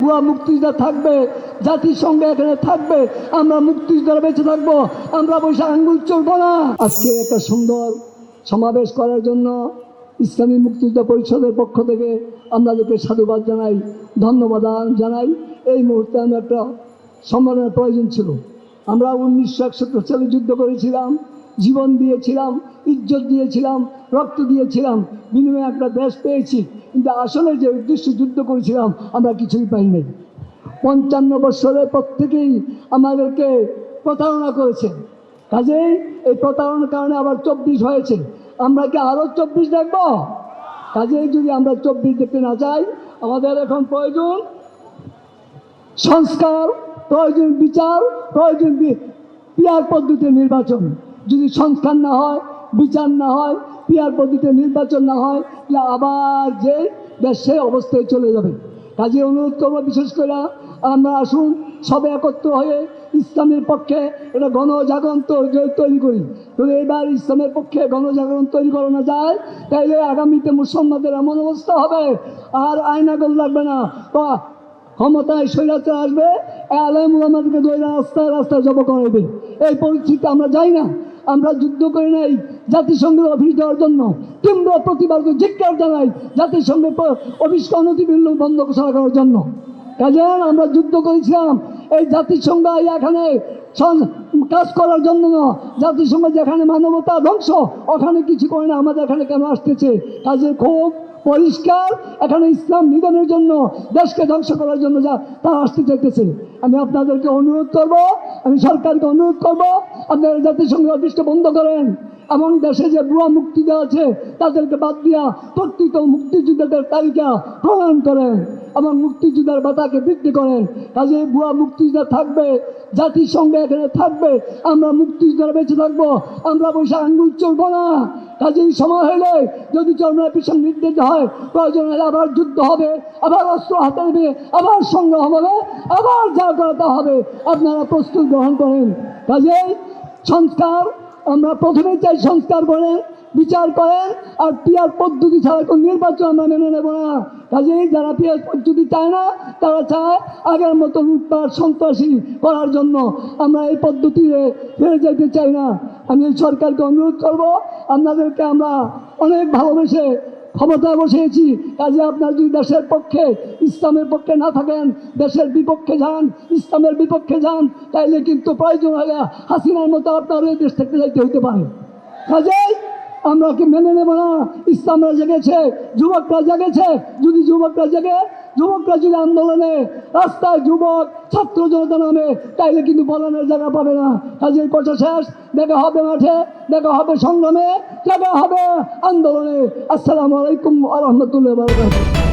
ভুয়া মুক্তিযোদ্ধা থাকবে, জাতিসংঘ এখানে থাকবে, আমরা মুক্তিযোদ্ধারা বেঁচে থাকবো, আমরা বসে আঙ্গুল চলবো না। আজকে একটা সুন্দর সমাবেশ করার জন্য ইসলামী মুক্তিযোদ্ধা পরিষদের পক্ষ থেকে আপনাদেরকে সাধুবাদ জানাই, ধন্যবাদ জানাই। এই মুহূর্তে আমরা একটা সম্মানের প্রয়োজন ছিল। আমরা 1971 সালে যুদ্ধ করেছিলাম, জীবন দিয়েছিলাম, ইজ্জত দিয়েছিলাম, রক্ত দিয়েছিলাম, বিনিময়ে একটা দেশ পেয়েছি। কিন্তু আসলে যে উদ্দেশ্যে যুদ্ধ করেছিলাম আমরা কিছুই পাই নাই। 55 বছরের প্রত্যেকেই আমাদেরকে প্রতারণা করেছে। কাজেই এই প্রতারণার কারণে আবার 24 হয়েছে। আমরা কি আরও 24 দেখব? কাজেই যদি আমরা 24 দেখতে না চাই, আমাদের এখন প্রয়োজন সংস্কার, প্রয়োজন বিচার, প্রয়োজন পিয়ার পদ্ধতিতে নির্বাচন। যদি সংস্কার না হয়, বিচার না হয়, পিয়ার পদ্ধতিতে নির্বাচন না হয়, তাহলে আবার যে দেশে অবস্থায় চলে যাবে। কাজে অনুরোধ করবো, বিশেষ করে আমরা আসুন সবে একত্র হয়ে ইসলামের পক্ষে এটা গণজাগরণ তৈরি করি। যদি এবার ইসলামের পক্ষে গণজাগরণ তৈরি করানো যায়, তাইলে আগামীতে মুসলমানদের এমন অবস্থা হবে আর আইনাগল লাগবে না, ক্ষমতায় স্বৈরাচার আসবে, আলেম ওলামাদেরকে ধরে রাস্তায় রাস্তায় জব করাবে। এই পরিস্থিতি আমরা যাই না। আমরা যুদ্ধ করে নাই জাতিসংঘের অফিস দেওয়ার জন্য, তীব্র প্রতিবাদ ধিক্কার জানাই জাতিসংঘের অফিসকে অনতিবিলম্ব বন্ধ ঘোষণা করার জন্য। কাজে আমরা যুদ্ধ করেছিলাম এই জাতিসংঘ এখানে কাজ করার জন্য না। জাতিসংঘ যেখানে মানবতা ধ্বংস, ওখানে কিছু করে না, আমাদের এখানে কেন আসতেছে? কাজে খুব পরিষ্কার, এখানে ইসলাম নিধনের জন্য, দেশকে ধ্বংস করার জন্য তারা আসতে চাইতেছে। আমি আপনাদেরকে অনুরোধ করব, আমি সরকারকে অনুরোধ করব, আপনারা জাতিসংঘের অফিসটা বন্ধ করেন এবং দেশে যে ভুয়া মুক্তিযোদ্ধা আছে তাদেরকে বাদ দিয়া প্রকৃত মুক্তিযোদ্ধাদের তালিকা প্রণয়ন করেন এবং মুক্তিযোদ্ধার ভাতাকে বৃদ্ধি করেন। কাজে ভুয়া মুক্তিযোদ্ধা থাকবে, জাতিসংঘ এখানে থাকবে, আমরা মুক্তিযোদ্ধারা বেঁচে থাকবো, আমরা বসে আঙ্গুল চলবো না। কাজেই সময় হলে যদি চরমনার পিছনে নির্দেশ হয়, প্রয়োজন হলে আবার যুদ্ধ হবে, আবার অস্ত্র হাতে নেবে, আবার সংগ্রাম হবে, আবার যা করাতে হবে। আপনারা প্রস্তুত গ্রহণ করেন। কাজেই সংস্কার আমরা প্রথমে চাই, সংস্কার করেন, বিচার করেন, আর পিয়ার পদ্ধতি ছাড়া কোনো নির্বাচন আমরা মেনে নেব না। কাজেই যারা পিয়ার পদ্ধতি চায় না, তারা চায় আগের মতো লুটপাট সন্ত্রাসী করার জন্য। আমরা এই পদ্ধতিতে ফিরে যেতে চাই না। আমি সরকারকে অনুরোধ করব, আপনাদেরকে আমরা অনেক ভালোবেসে ক্ষমতায় বসিয়েছি। কাজে আপনার যদি দেশের পক্ষে, ইসলামের পক্ষে না থাকেন, দেশের বিপক্ষে যান, ইসলামের বিপক্ষে যান, তাইলে কিন্তু প্রয়োজন হলে হাসিনার মতো আপনার এই দেশ থেকে যাইতে হইতে পারে। কাজেই আমরা কি মেনে নেব না? ইসলামরা জেগেছে, যুবকরা জেগেছে। যদি যুবকরা জেগে, যুবকরা যদি আন্দোলনে রাস্তায় যুবক ছাত্র জনতা নামে, তাইলে কিন্তু বলানোর জায়গা পাবে না। কাজেই কথা শেষ, দেখা হবে মাঠে, দেখা হবে সংগ্রামে, দেখা হবে আন্দোলনে। আসসালামু আলাইকুম ওয়া রাহমাতুল্লাহি ওয়া বারাকাতুহু।